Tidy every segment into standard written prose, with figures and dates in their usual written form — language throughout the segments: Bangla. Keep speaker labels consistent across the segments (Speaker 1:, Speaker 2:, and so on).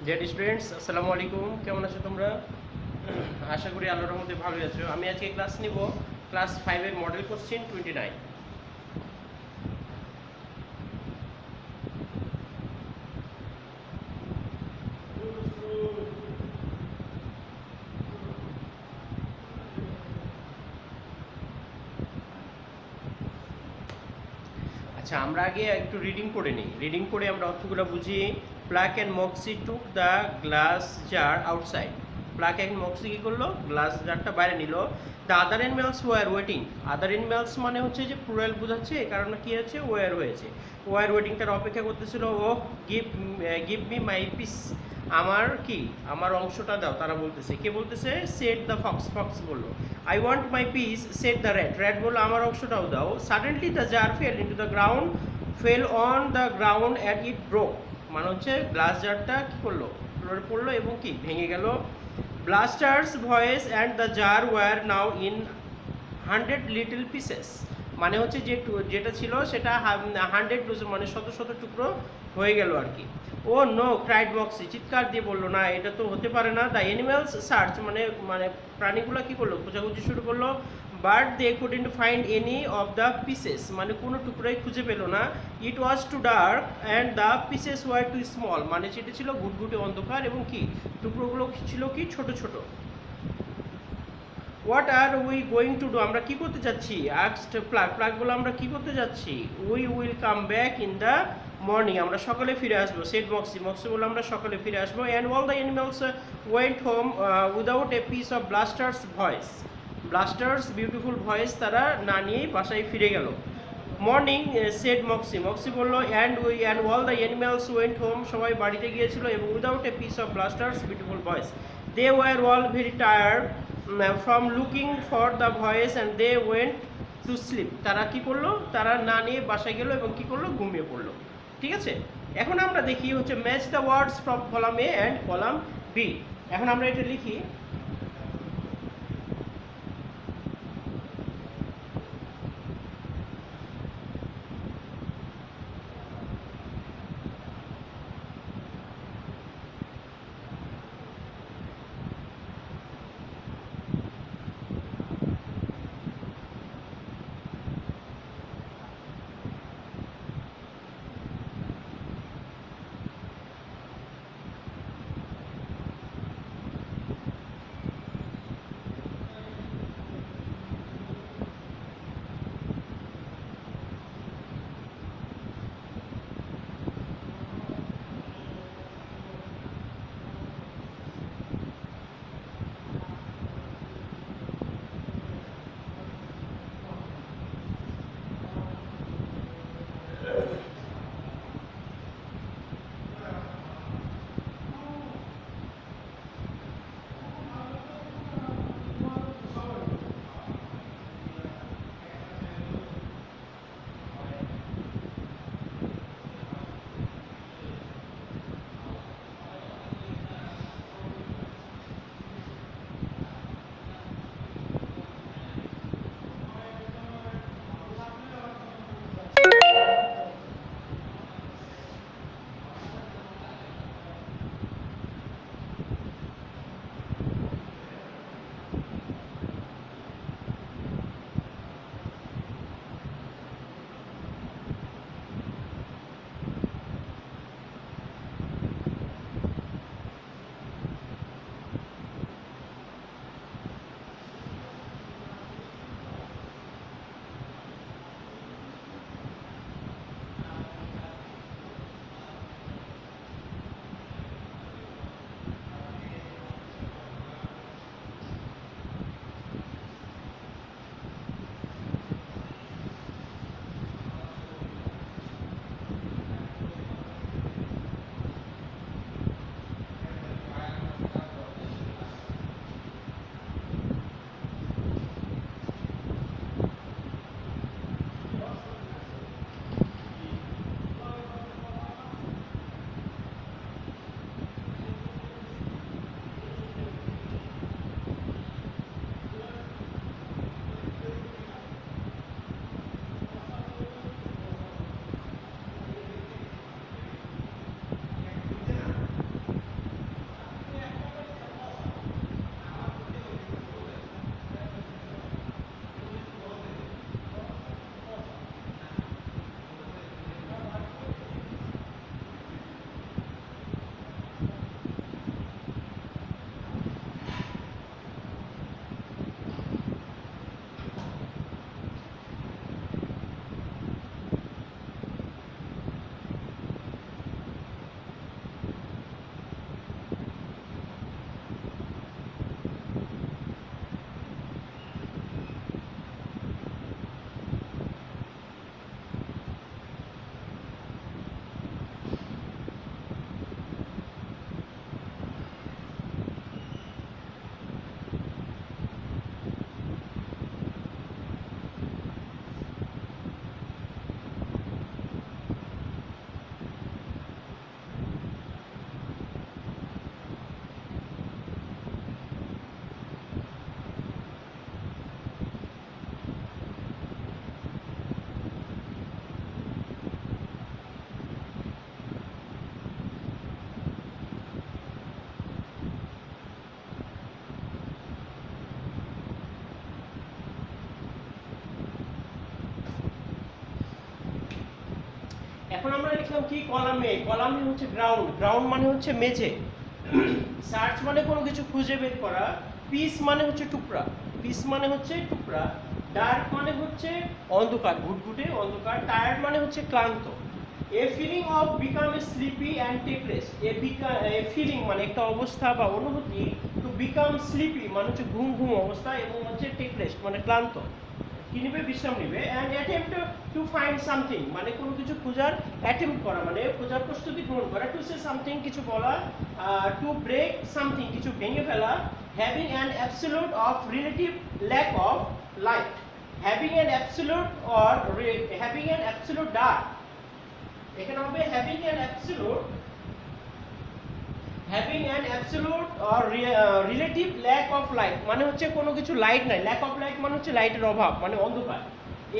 Speaker 1: ডিয়ার স্টুডেন্টস, আসসালামু আলাইকুম। কেমন আছো তোমরা? আশা করি আল্লাহর রহমতে ভালোই আছো। আমি আজকে ক্লাস নিব ক্লাস 5 এর মডেল কোশ্চেন 29। আচ্ছা, আমরা আগে একটু রিডিং করে নিই। রিডিং করে আমরা অর্থগুলো বুঝি। Pluck and Moxie took the glass jar outside. Pluck and Moxie কী করলো? গ্লাস জারটা বাইরে নিল। The other animals were waiting. Other animals মানে হচ্ছে যে প্লুরাল বোঝাচ্ছে, এই কারণে কী হচ্ছে? ওয়ার হয়েছে। ওয়ার ওয়েটিং, তার অপেক্ষা করতেছিল। Oh give give me my piece. আমার কি, আমার অংশটা দাও, তারা বলতেছে। কে বলতেছে? Said the fox. ফক্স বললো I want my piece. Said the rat. Rat বললো আমার অংশটাও দাও। Suddenly the jar fell into the ground, fell on the ground and it broke. মানে হচ্ছে গ্লাস জারটা কী করলো? ফ্লোরে পড়লো এবং কি ভেঙে গেল। Blasters voice and the jar were now in 100 little pieces. মানে হচ্ছে যে যেটা ছিল সেটা 100 মানে শত শত টুকরো হয়ে গেল আর কি। ও নো ক্রাইড মক্সি, চিৎকার দিয়ে বললো, না এটা তো হতে পারে না। দ্য অ্যানিমালস সার্চ, মানে মানে প্রাণীগুলো কী করলো? খোঁজাখুঁজি শুরু করলো। But they couldn't find any of the pieces, মানে কোনো টুকরোই খুঁজে পেলো না। It was too dark and the pieces were too small, মানে সেটা ছিল ঘুটঘুটে অন্ধকার এবং কি টুকরোগুলো ছিল কি ছোট ছোট। What are we going to do, আমরা কি করতে যাচ্ছি? Asked plug. প্লাগ বলে আমরা কি করতে যাচ্ছি? We will come back in the morning, আমরা সকালে ফিরে আসবো। Shed Moxie. মক্সি বলে আমরা সকালে ফিরে আসবো। And all the animals went home without a piece of Blaster's voice. Blaster's beautiful voice তারা না নিয়েই বাসায় ফিরে গেল। Morning said Moxie. মক্সি বললো and all the animals went home, সবাই বাড়িতে গিয়েছিল এবং without a piece of Blaster's beautiful voice. They were all very tired from looking for the voice and they went to sleep. তারা কি করলো? তারা না নিয়ে বাসায় গেল এবং কি করলো? ঘুমিয়ে পড়লো। ঠিক আছে, এখন আমরা দেখি হচ্ছে match the words from column A and column B. এখন আমরা এটা লিখি। এখন আমরা লিখলাম কি কলামে, কলামে হচ্ছে গ্রাউন্ড, গ্রাউন্ড মানে হচ্ছে মেঝে, সার্চ মানে কোনো কিছু খুঁজে বের করা, পিস মানে হচ্ছে টুকরা, পিস মানে হচ্ছে টুকরা, ডার্ক মানে হচ্ছে অন্ধকার, ঘুটঘুটে অন্ধকার, টায়ার্ড মানে হচ্ছে ক্লান্ত। A feeling of become a sleepy and take rest, a feeling মানে একটা অবস্থা বা অনুভূতি, টু বিকাম স্লিপি মানে হচ্ছে ঘুম ঘুম অবস্থা, এবং হচ্ছে টেক রেস্ট মানে ক্লান্ত, কি নিবে, বিশ্রাম নিবে। And attempt to find something মানে কোনো কিছু খোঁজার অ্যাটেম্প্ট করা মানে খোঁজার প্রস্তুতি গ্রহণ করা, টু সে সামথিং কিছু বলা, টু ব্রেক সামথিং কিছু ভেঙে ফেলা, having an absolute of relative lack of light, having an absolute or having an absolute dark, এখানে হবে having an absolute, having an absolute or relative lack of light মানে হচ্ছে কোনো কিছু লাইট নাই, ল্যাক অফ লাইট মানে হচ্ছে লাইটের অভাব মানে অন্ধকার।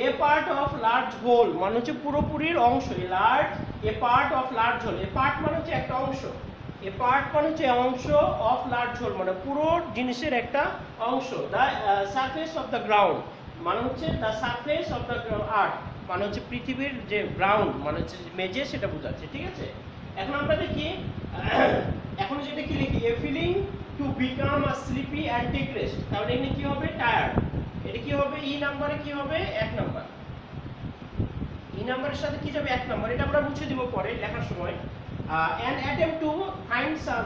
Speaker 1: A part of large whole মানে হচ্ছে পুরোপুরির অংশ, a large, a part of large whole, a part মানে হচ্ছে একটা অংশ, এ পার্ট মানে হচ্ছে অংশ, অফ লার্জ হোল মানে পুরো জিনিসের একটা অংশ, the surface of the ground মানে হচ্ছে the surface of the earth মানে হচ্ছে পৃথিবীর যে গ্রাউন্ড মানে হচ্ছে মেঝে সেটা বোঝাচ্ছে, ঠিক আছে। এখন আমরা দেখি, এখন যেটা কি লিখি, a feeling to become a sleepy and take rest, তাহলে এখানে কি হবে, টায়ার্ড, এটা কি হবে, ই নাম্বারে কি হবে, 1 নাম্বার, ই নাম্বারের সাথে কি যাবে 1 নাম্বার, এটা আমরা মুছে দিব পরে লেখার সময়। An attempt to find some,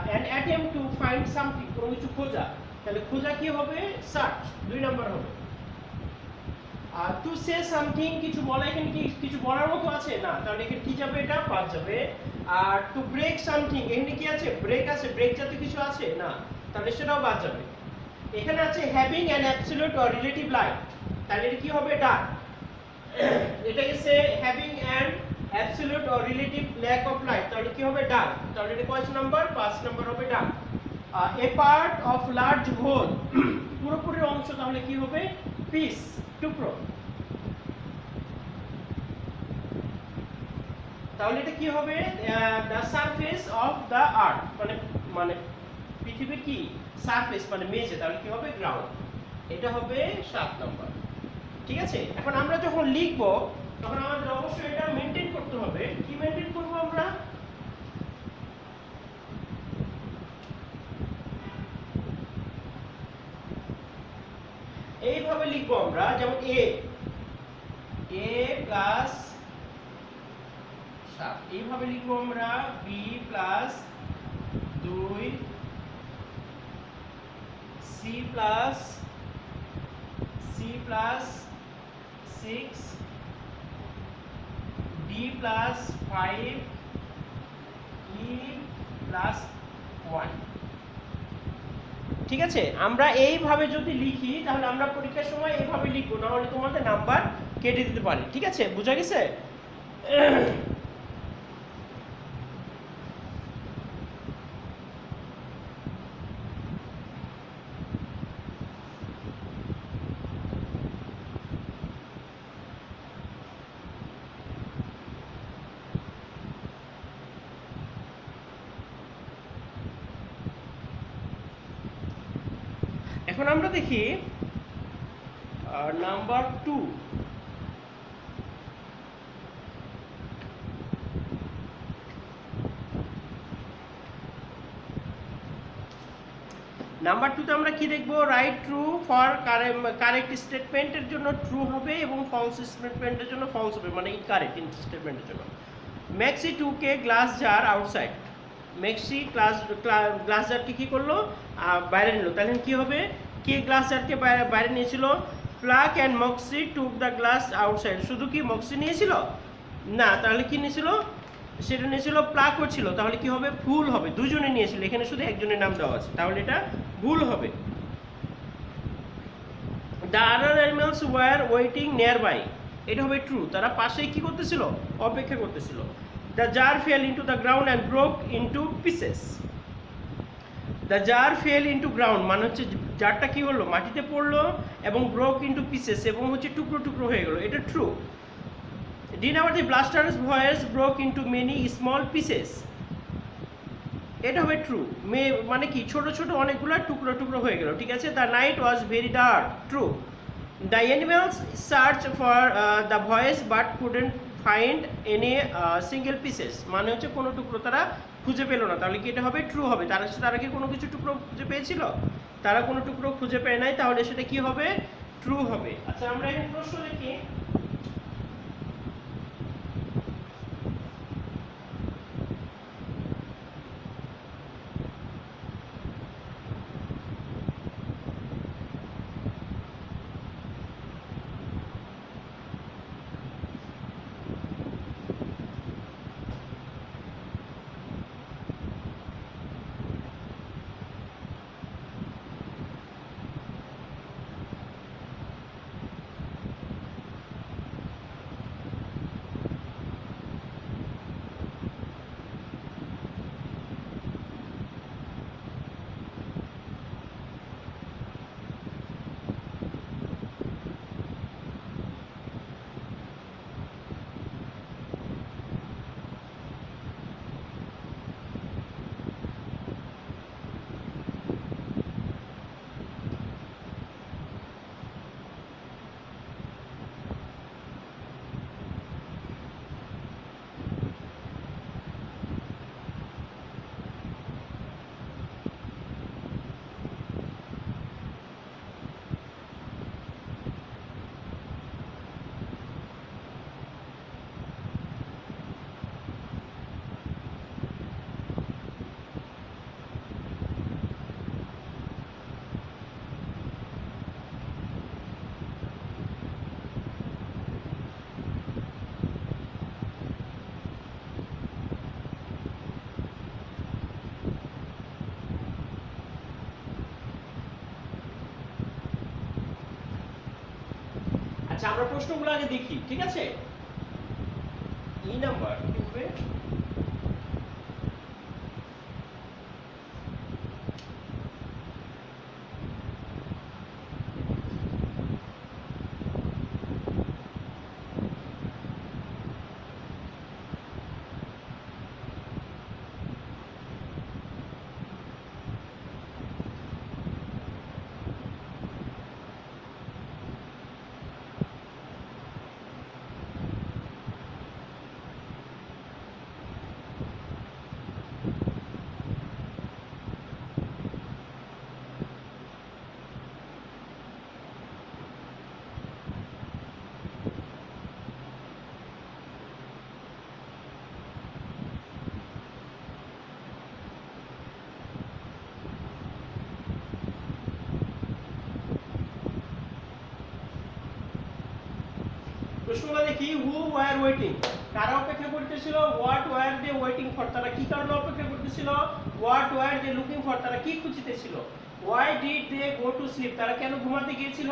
Speaker 1: an attempt to find something কোনো কিছু খোঁজা, তাহলে খোঁজা কি হবে, সার্চ, 2 নাম্বার হবে। টু সে সামথিং কিছু বলা, এখানে কি কিছু বলার মতো আছে না, তাহলে এখানে কি যাবে, এটা বাদ যাবে। আর টু ব্রেক সামথিং এখানে কি আছে, ব্রেক আছে, ব্রেক জাতীয় কিছু আছে না, তাহলে সেটাও বাদ যাবে। এখানে আছে having an absolute or relative light, তাহলে এটা কি হবে, ডার্ক, এটা এসে having an absolute or relative lack of light, তাহলে কি হবে, ডার্ক, তাহলে এটা কয় নাম্বার, 5 নাম্বার হবে dark. A part of large whole পুরোপুরি অংশ, তাহলে কি হবে, পিস, টুকরো, তাহলে এটা কি হবে, the surface of the earth মানে মানে পৃথিবীর কি সারফেস মানে মেঝে, তাহলে কি হবে, গ্রাউন্ড, এটা হবে 7 নাম্বার, ঠিক আছে। এখন আমরা যখন লিখব তখন আমাদের অবশ্যই এটা মেইনটেইন করতে হবে, কি মেইনটেইন করব আমরা, এইভাবে লিখবো আমরা, যেমন এ প্লাস 7, এইভাবে লিখবো আমরা, B plus 2, C plus 6, D plus 5, E plus 1, ঠিক আছে। আমরা এইভাবে যদি লিখি তাহলে আমরা পরীক্ষার সময় এইভাবে লিখবো, না হলে তোমাদের নাম্বার কেটে দিতে পারে, ঠিক আছে, বোঝা গেছে। এখন আমরা দেখি নাম্বার 2, নাম্বার 2 তে আমরা কি দেখবো, রাইট ট্রু ফর কারেক্ট স্টেটমেন্টের জন্য ট্রু হবে এবং ফলস স্টেটমেন্টের জন্য ফলস হবে, মানে ইনকারেক্ট স্টেটমেন্টের জন্য। ম্যাক্সি 2কে glass jar outside, Maxie glass জারকে কি করলো, বাইরে নিল, তাহলে কি হবে, কে গ্লাস জারকে বাইরে নিয়েছিল, Pluck and Moxie took the glass outside, শুধু কি মক্সি নিয়েছিল না, তাহলে কি নিয়েছিল, সেটা নিয়েছিল প্লাকও ছিল, তাহলে কি হবে, ভুল হবে, দুজনে নিয়েছিল, এখানে শুধু একজনের নাম দেওয়া আছে, তাহলে এটা ভুল হবে। The other animals were waiting nearby, এটা হবে ট্রু, তারা পাশেই কি করতেছিল, অপেক্ষা করতেছিল। The jar fell into the ground and broke into pieces, the jar fell into ground মানে হচ্ছে জারটা কি হলো, মাটিতে পড়লো, এবং ব্রোক ইনটু পিসেস এবং হচ্ছে টুকরো টুকরো হয়ে গেল, এটা true. Did our the blaster's voice broke into many small pieces, এটা হবে ট্রু, মানে কি ছোট ছোট অনেকগুলো টুকরো টুকরো হয়ে গেল, ঠিক আছে। The night was very dark, true. The animals search for the voice but couldn't find any single pieces, মানে হচ্ছে কোনো টুকরো তারা খুঁজে পেলো না, তাহলে কি এটা হবে ট্রু হবে। তারা কি কোনো কিছু টুকরো খুঁজে পেয়েছিল? তারা কোনো টুকরো খুঁজে পেয়ে নাই, তাহলে সেটা কি হবে? ট্রু হবে। আচ্ছা আমরা এখানে প্রশ্ন দেখি। আচ্ছা আমরা প্রশ্নগুলো আগে দেখি, ঠিক আছে? ই নাম্বার কি হবে? প্রশ্নটা দেখি। হু ওয়ার ওয়েটিং, কারা অপেক্ষা করতেছিল? What were they waiting for, তারা কি কারণে অপেক্ষা করতেছিল? What were they looking for, তারা কি খুঁজতেছিল? Why did they go to sleep, তারা কেন ঘুমাতে গিয়েছিল?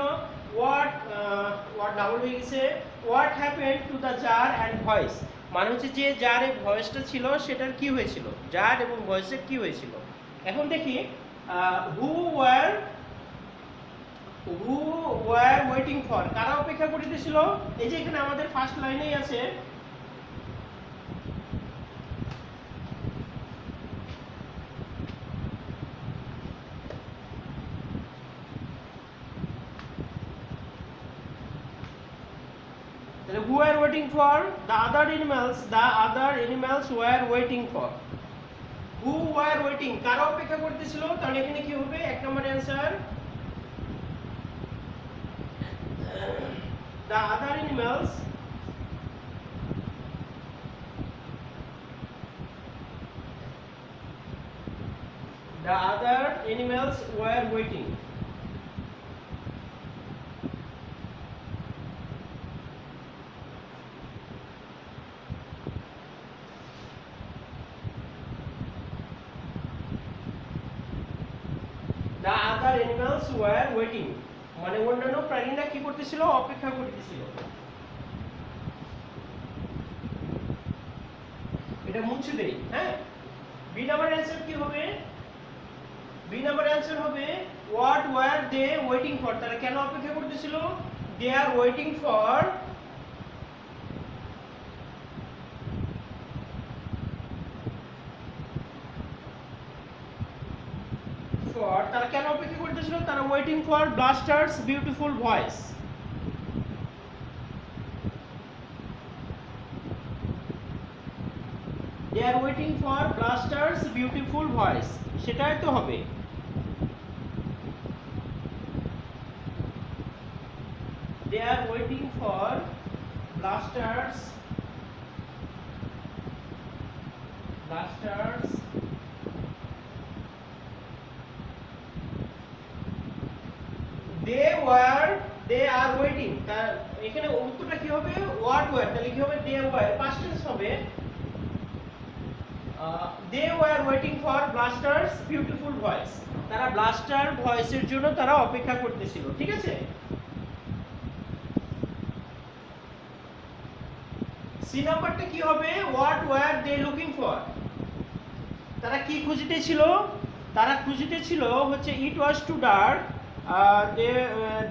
Speaker 1: হোয়াট হোয়াট ডাবল হয়ে গেছে। What happened to the jar and voice, মানে হচ্ছে যে জার এর ভয়েসটা ছিল সেটার কি হয়েছিল, জার এবং ভয়েসের কি হয়েছিল। এখন দেখি হু ওয়ার ওয়েটিং ফর, কারা অপেক্ষা করিতেছিল? এই যে এখানে আমাদের ফার্স্ট লাইনেই আছে তাহলে who were waiting for? The other animals were waiting for. Who were waiting, কারা অপেক্ষা করতেছিল? তাহলে এখানে কি হবে? এক নম্বর answer the other animals were waiting. The other animals were waiting, মানে অন্যান্য প্রাণীরা কি করতেছিল? অপেক্ষা করতেছিল। এটা মুছে দেই, হ্যাঁ। বি নাম্বার অ্যানসার কি হবে? বি নাম্বার অ্যানসার হবে what were they waiting for, তারা কেন অপেক্ষা করতেছিল? দে আর ওয়েটিং ফর তারা কেন অপেক্ষা করতেছিল? তারা waiting for Blaster's beautiful voice. They are waiting for Blaster's beautiful voice, সেটাই তো হবে। They are waiting for Blaster's they are waiting, তার এখানে উত্তরটা কি হবে, হোয়াট ওয়ার, তাহলে কি হবে দে ওয়ার, পাস্ট টেন্স হবে। They were waiting for Blaster's beautiful voice, তারা ব্লাস্টার ভয়েসের জন্য তারা অপেক্ষা করতেছিল, ঠিক আছে। সি নাম্বারটা কি হবে, what were they looking for, তারা কি খুঁজিতেছিল, তারা খুঁজিতেছিল হচ্ছে it was too dark,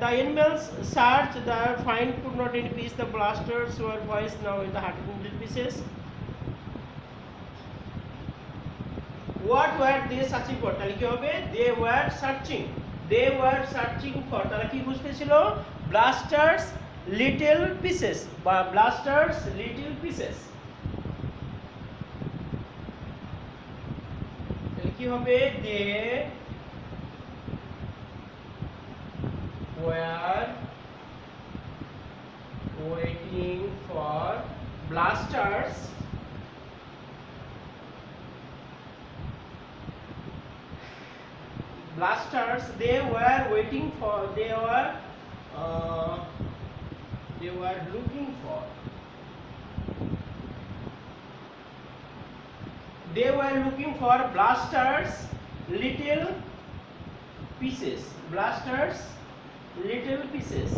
Speaker 1: the animals searched, the find could not in peace, the blasters were voice now in the hundred pieces. What were they searching for, তাহলে কি হবে they were searching for, তারা কি খুঁজতেছিল, blasters little pieces বা blasters little pieces, তাহলে কি হবে they were waiting for blasters they were waiting for, they were looking for, they were looking for blasters little pieces, blasters little pieces.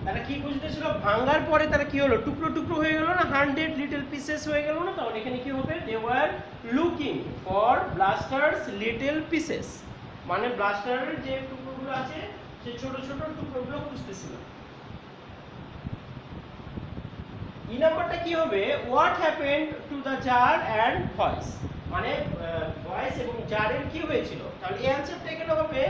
Speaker 1: তারা কি বুঝতেছিল, ভাঙার পরে তারা কি হলো, টুকরো টুকরো হয়ে গেল না, 100 লিটল পিসেস হয়ে গেল না, তখন এখানে কি হবে they were looking for Blaster's little pieces, মানে ব্লাস্টারের যে টুকরোগুলো আছে সেই ছোট ছোট টুকরোগুলো খুঁজতেছিল। ই নাম্বারটা কি হবে, what happened to the jar and voice, মানে ভয়েস এবং জারের কি হয়েছিল, তাহলে এই অ্যানসারটা এখানে হবে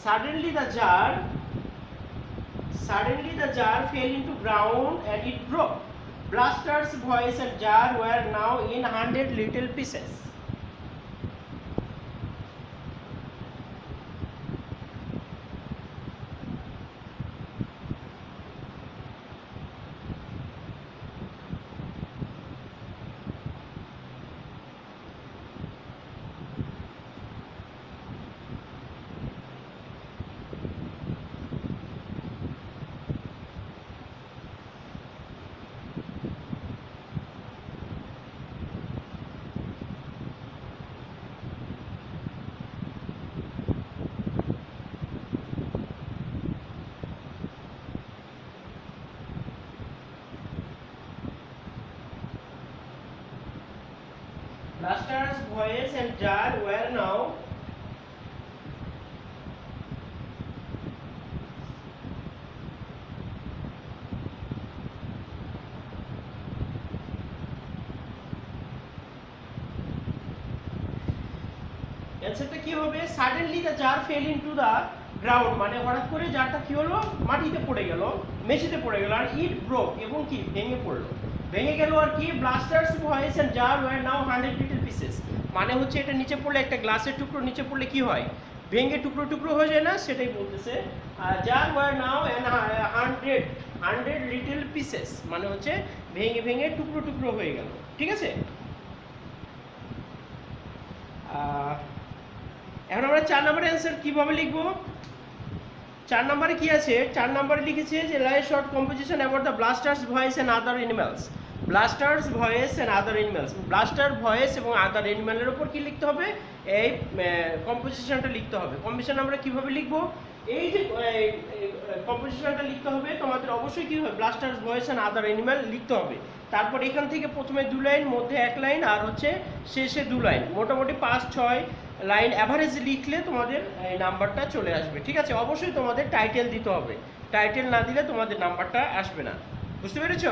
Speaker 1: suddenly the jar fell into ground and it broke, blaster's voice and jar were now in 100 little pieces. Blaster's voice and jar were now অ্যানসারটা কি হবে, suddenly the jar fell into the ground, মানে হঠাৎ করে জারটা কি হলো, মাটিতে পড়ে গেল, মেঝেতে পড়ে গেল, আর ইট ব্রোক, এবং কি ভেঙে পড়লো, ভেঙে গেল, আর কি Blaster's voice and jar were now 100 little pieces, মানে হচ্ছে এটা নিচে পড়লে, একটা গ্লাসের টুকরো নিচে পড়লে কি হয়, ভেঙে টুকরো টুকরো হয়ে যায় না, সেটাই বলতেছে। আর jar were now 100 little pieces, মানে হচ্ছে ভেঙে ভেঙে টুকরো টুকরো হয়ে গেল, ঠিক আছে। এখন আমরা 4 নম্বরের অ্যান্সার কিভাবে লিখব, 4 নম্বরে কি আছে, 4 নম্বরে লিখেছে যে lie short composition about the Blaster's voice and other animals, Blaster's voice and other animals, Blaster voice এবং আদার অ্যানিমালের উপর কি লিখতে হবে, এই কম্পোজিশনটা লিখতে হবে। কম্পোজিশন আমরা কিভাবে লিখব, এই যে কম্পোজিশনটা লিখতে হবে, তোমাদের অবশ্যই কি হবে, Blaster's voice and other animal লিখতে হবে। তারপর এখান থেকে প্রথমে 2 লাইন, মধ্যে 1 লাইন, আর হচ্ছে শেষে 2 লাইন, মোটামুটি 5, 6 লাইন অ্যাভারেজ লিখলে তোমাদের এই নাম্বারটা চলে আসবে। ঠিক আছে, অবশ্যই তোমাদের টাইটেল দিতে হবে, টাইটেল না দিলে তোমাদের নাম্বারটা আসবে না। বুঝতে পেরেছো?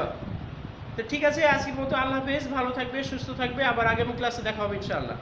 Speaker 1: তো ঠিক আছে, আজকের মতো আল্লাহ হাফেজ, ভালো থাকবে, সুস্থ থাকবে, আবার আগামী ক্লাসে দেখা হবে ইনশাআল্লাহ।